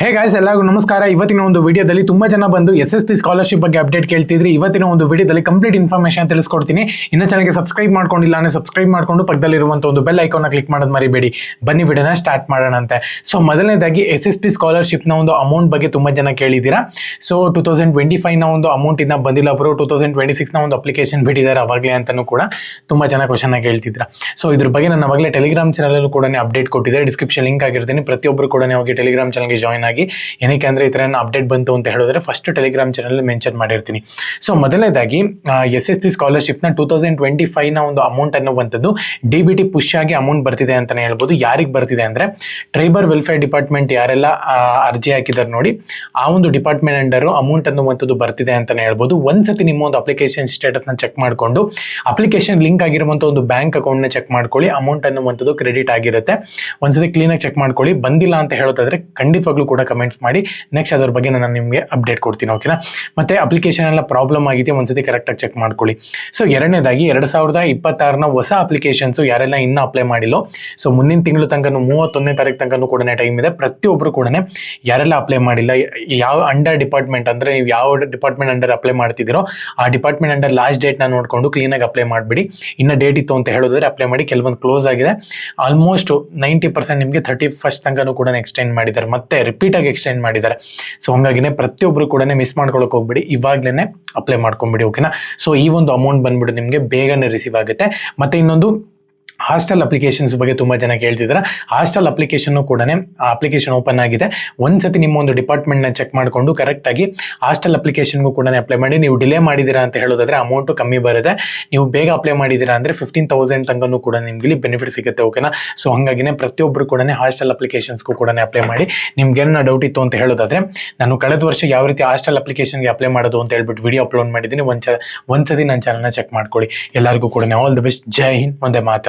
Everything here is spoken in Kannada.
ಹೇ ಗಾಯ್ಸ್, ಎಲ್ಲರಿಗೂ ನಮಸ್ಕಾರ. ಇವತ್ತಿನ ಒಂದು ವಿಡಿಯೋದಲ್ಲಿ ತುಂಬಾ ಜನ ಬಂದು SSP ಸ್ಕಾಲರ್ಶಿಪ್ ಬಗ್ಗೆ ಅಪ್ಡೇಟ್ ಕೇಳ್ತಿದ್ರಿ. ಇವತ್ತಿನ ಒಂದು ವಿಡಿಯೋದಲ್ಲಿ ಕಂಪ್ಲೀಟ್ ಇನ್ಫಾರ್ಮೇಷನ್ ತಿಳಿಸ್ಕೊಡ್ತೀನಿ. ಇನ್ನು ಚಾನಲ್ಗೆ ಸಬ್ಸ್ಕ್ರೈಬ್ ಮಾಡ್ಕೊಂಡಿಲ್ಲ ಅಂದ್ರೆ ಸಬ್ಸ್ಕ್ರೈಬ್ ಮಾಡ್ಕೊಂಡು ಪಕ್ಕದಲ್ಲಿರುವಂಥ ಒಂದು ಬೆಲ್ ಐಕಾನ್ ಕ್ಲಿಕ್ ಮಾಡೋದು ಮರಿಬೇಡಿ. ಬನ್ನಿ ವಿಡಿಯೋನ ಸ್ಟಾರ್ಟ್ ಮಾಡೋಣಂತೆ. ಸೊ ಮೊದಲನೇದಾಗಿ SSP ಸ್ಕಾಲರ್ಶಿಪ್ನ ಒಂದು ಅಮೌಂಟ್ ಬಗ್ಗೆ ತುಂಬಾ ಜನ ಕೇಳಿದ್ದೀರಾ. ಸೊ 2025ನ ಒಂದು ಅಮೌಂಟ್ ಇನ್ನ ಬಂದಿಲ್ಲ ಬ್ರೋ, 2026ನ ಒಂದು ಅಪ್ಲಿಕೇಶನ್ ಬಿಟ್ಟಿದ್ದಾರೆ ಅವಾಗಲೇ ಅಂತಾನು ಕೂಡ ತುಂಬಾ ಜನ ಕ್ವಶನ್ ಕೇಳ್ತಿದ್ರ. ಸೊ ಇದ್ರ ಬಗ್ಗೆ ನಾನು ಅವಾಗಲೇ ಟೆಲಿಗ್ರಾಮ್ ಚಾನಲ್ ಕೂಡ ಅಪ್ಡೇಟ್ ಕೊಟ್ಟಿದ್ದೆ, ಡಿಸ್ಕ್ರಿಪ್ಷನ್ ಲಿಂಕ್ ಆಗಿರ್ತೀನಿ. ಪ್ರತಿಯೊಬ್ಬರು ಕೂಡ ಹೋಗಿ ಟೆಲಿಗ್ರಾಮ್ ಚಾನಲ್ಗೆ ಜಾಯ್ನ್ ಆಗಿ. ಏನಕ್ಕೆ ಅಂದ್ರೆ ಈ ತರ ಅಪ್ಡೇಟ್ ಬಂತು ಅಂತ ಹೇಳಿದ್ರೆ ಫಸ್ಟ್ ಟೆಲಿಗ್ರಾಮ್ ಚಾನಲ್ ಮೆನ್ಷನ್ ಮಾಡಿರ್ತೀನಿ. ಸೊ ಮೊದಲನೇದಾಗಿ SSP ಸ್ಕಾಲರ್ಶಿಪ್ ನ 2025ನ ಒಂದು ಅಮೌಂಟ್ ಅನ್ನುವಂಥದ್ದು DBT ಪುಷ್ ಆಗಿ ಅಮೌಂಟ್ ಬರ್ತಿದೆ ಅಂತಾನೆ ಹೇಳ್ಬೋದು. ಯಾರಿಗೆ ಬರ್ತಿದೆ ಅಂದ್ರೆ ಟ್ರೈಬಲ್ ವೆಲ್ಫೇರ್ ಡಿಪಾರ್ಟ್ಮೆಂಟ್ ಯಾರೆಲ್ಲ ಅರ್ಜಿ ಹಾಕಿದಾರೆ ನೋಡಿ, ಆ ಒಂದು ಡಿಪಾರ್ಟ್ಮೆಂಟ್ ಅಂಡರ್ ಅಮೌಂಟ್ ಅನ್ನುವಂಥದ್ದು ಬರ್ತಿದೆ ಅಂತಾನೆ ಹೇಳ್ಬೋದು. ಒಂದ್ಸತಿ ನಿಮ್ಮ ಒಂದು ಅಪ್ಲಿಕೇಶನ್ ಸ್ಟೇಟಸ್ ನ ಚೆಕ್ ಮಾಡ್ಕೊಂಡು ಅಪ್ಲಿಕೇಶನ್ ಲಿಂಕ್ ಆಗಿರುವಂತಹ ಒಂದು ಬ್ಯಾಂಕ್ ಅಕೌಂಟ್ ನ ಚೆಕ್ ಮಾಡ್ಕೊಳ್ಳಿ. ಅಮೌಂಟ್ ಅನ್ನುವಂಥದ್ದು ಕ್ರೆಡಿಟ್ ಆಗಿರುತ್ತೆ. ಒಂದ್ಸತಿ ಕ್ಲೀನ್ ಆಗಿ ಚೆಕ್ ಮಾಡ್ಕೊಳ್ಳಿ. ಬಂದಿಲ್ಲ ಅಂತ ಹೇಳೋದಾದ್ರೆ ಖಂಡಿತವಾಗ್ಲೂ ಕೂಡ ಕಮೆಂಟ್ಸ್ ಮಾಡಿ, ನೆಕ್ಸ್ಟ್ ಅದ್ರ ಬಗ್ಗೆ ನಾನು ನಿಮಗೆ ಅಪ್ಡೇಟ್ ಕೊಡ್ತೀನಿ. ಓಕೆನಾ? ಮತ್ತೆ ಅಪ್ಲಿಕೇಶನ್ ಎಲ್ಲ ಪ್ರಾಬ್ಲಮ್ ಆಗಿದೆ, ಒಂದ್ಸತಿ ಕರೆಕ್ಟ್ ಆಗಿ ಚೆಕ್ ಮಾಡ್ಕೊಳ್ಳಿ. ಸೊ ಎರಡನೇದಾಗಿ 2026ನ ಹೊಸ ಅಪ್ಲಿಕೇಶನ್ಸ್ ಯಾರೆಲ್ಲ ಇನ್ನೂ ಅಪ್ಲೈ ಮಾಡಿಲ್ಲ, ಸೊ ಮುಂದಿನ ತಿಂಗಳು ತನಕ 31ನೇ ತಾರೀಕು ತನಕ ಕೂಡ ಟೈಮ್ ಇದೆ. ಪ್ರತಿಯೊಬ್ಬರು ಕೂಡ ಯಾರೆಲ್ಲ ಅಪ್ಲೈ ಮಾಡಿಲ್ಲ, ಯಾವ ಅಂಡರ್ ಡಿಪಾರ್ಟ್ಮೆಂಟ್ ಅಂದ್ರೆ ನೀವು ಯಾವ ಡಿಪಾರ್ಟ್ಮೆಂಟ್ ಅಂಡರ್ ಅಪ್ಲೈ ಮಾಡ್ತಿದ್ದೀರೋ ಆ ಡಿಪಾರ್ಟ್ಮೆಂಟ್ ಅಂಡರ್ ಲಾಸ್ಟ್ ಡೇಟ್ ನ ನೋಡ್ಕೊಂಡು ಕ್ಲೀನ್ ಆಗಿ ಅಪ್ಲೈ ಮಾಡಿಬಿಡಿ. ಇನ್ನ ಡೇಟ್ ಇತ್ತು ಅಂತ ಹೇಳಿದ್ರೆ ಅಪ್ಲೈ ಮಾಡಿ. ಕೆಲವೊಂದು ಕ್ಲೋಸ್ ಆಗಿದೆ, ಆಲ್ಮೋಸ್ಟ್ 90% ನಿಮಗೆ 31st ತನಕ ಕೂಡ ಎಕ್ಸ್ಟೆಂಡ್ ಮಾಡಿದ್ದಾರೆ, ಮತ್ತೆ ರಿಪೀಟ್ ಆಗಿ ಎಕ್ಸ್ಟೆಂಡ್ ಮಾಡಿದ್ದಾರೆ. ಸೊ ಹಂಗಾಗಿನೇ ಪ್ರತಿಯೊಬ್ಬರು ಕೂಡ ಮಿಸ್ ಮಾಡ್ಕೊಳಕ್ ಹೋಗ್ಬಿಡಿ, ಇವಾಗ್ಲೇನೆ ಅಪ್ಲೈ ಮಾಡ್ಕೊಂಡ್ಬಿಡಿ. ಓಕೆನಾ? ಸೊ ಈ ಒಂದು ಅಮೌಂಟ್ ಬಂದ್ಬಿಟ್ಟು ನಿಮಗೆ ಬೇಗನೆ ರಿಸೀವ್ ಆಗುತ್ತೆ. ಮತ್ತೆ ಇನ್ನೊಂದು ಹಾಸ್ಟೆಲ್ ಅಪ್ಲಿಕೇಶನ್ಸ್ ಬಗ್ಗೆ ತುಂಬಾ ಜನ ಕೇಳ್ತಿದ್ದಾರೆ. ಹಾಸ್ಟೆಲ್ ಅಪ್ಲಿಕೇಶನ್ ಕೂಡ ಅಪ್ಲಿಕೇಶನ್ ಓಪನ್ ಆಗಿದೆ. ಒಂದ್ಸತಿ ನಿಮ್ಮ ಒಂದು ಡಿಪಾರ್ಟ್ಮೆಂಟ್ ನ ಚೆಕ್ ಮಾಡ್ಕೊಂಡು ಕರೆಕ್ಟ್ ಆಗಿ ಹಾಸ್ಟೆಲ್ ಅಪ್ಲಿಕೇಶನ್ಗೂ ಕೂಡ ಅಪ್ಲೈ ಮಾಡಿ. ನೀವು ಡಿಲೇ ಮಾಡಿದೀರಾ ಅಂತ ಹೇಳೋದಾದ್ರೆ ಅಮೌಂಟ್ ಕಮ್ಮಿ ಬರುತ್ತೆ. ನೀವು ಬೇಗ ಅಪ್ಲೈ ಮಾಡಿದೀರಾ ಅಂದ್ರೆ 15,000 ತನಕ ಕೂಡ ನಿಮ್ಗೆ ಇಲ್ಲಿ ಬೆನಿಫಿಟ್ ಸಿಗುತ್ತೆ. ಓಕೆನಾ? ಸೊ ಹಂಗಾಗಿನೇ ಪ್ರತಿಯೊಬ್ಬರು ಕೂಡ ಹಾಸ್ಟೆಲ್ ಅಪ್ಲಿಕೇಶನ್ಸ್ಗೂ ಕೂಡ ಅಪ್ಲೈ ಮಾಡಿ. ನಿಮ್ಗೆ ಏನೋ ಡೌಟ್ ಇತ್ತು ಅಂತ ಹೇಳೋದಾದ್ರೆ ನಾನು ಕಳೆದ ವರ್ಷ ಯಾವ ರೀತಿ ಹಾಸ್ಟೆಲ್ ಅಪ್ಲಿಕೇಶನ್ಗೆ ಅಪ್ಲೈ ಮಾಡೋದು ಅಂತ ಹೇಳ್ಬಿಟ್ಟು ವಿಡಿಯೋ ಅಪ್ಲೋಡ್ ಮಾಡಿದ್ದೀನಿ. ಒಂದ್ಸತಿ ನನ್ನ ಚಾನಲ್ನ ಚೆಕ್ ಮಾಡ್ಕೊಳ್ಳಿ. ಎಲ್ಲರಿಗೂ ಕೂಡ ಆಲ್ ದಿ ಬೆಸ್ಟ್. ಜೈ ಹಿಂದ್, ಒಂದೇ ಮಾತ್ರ.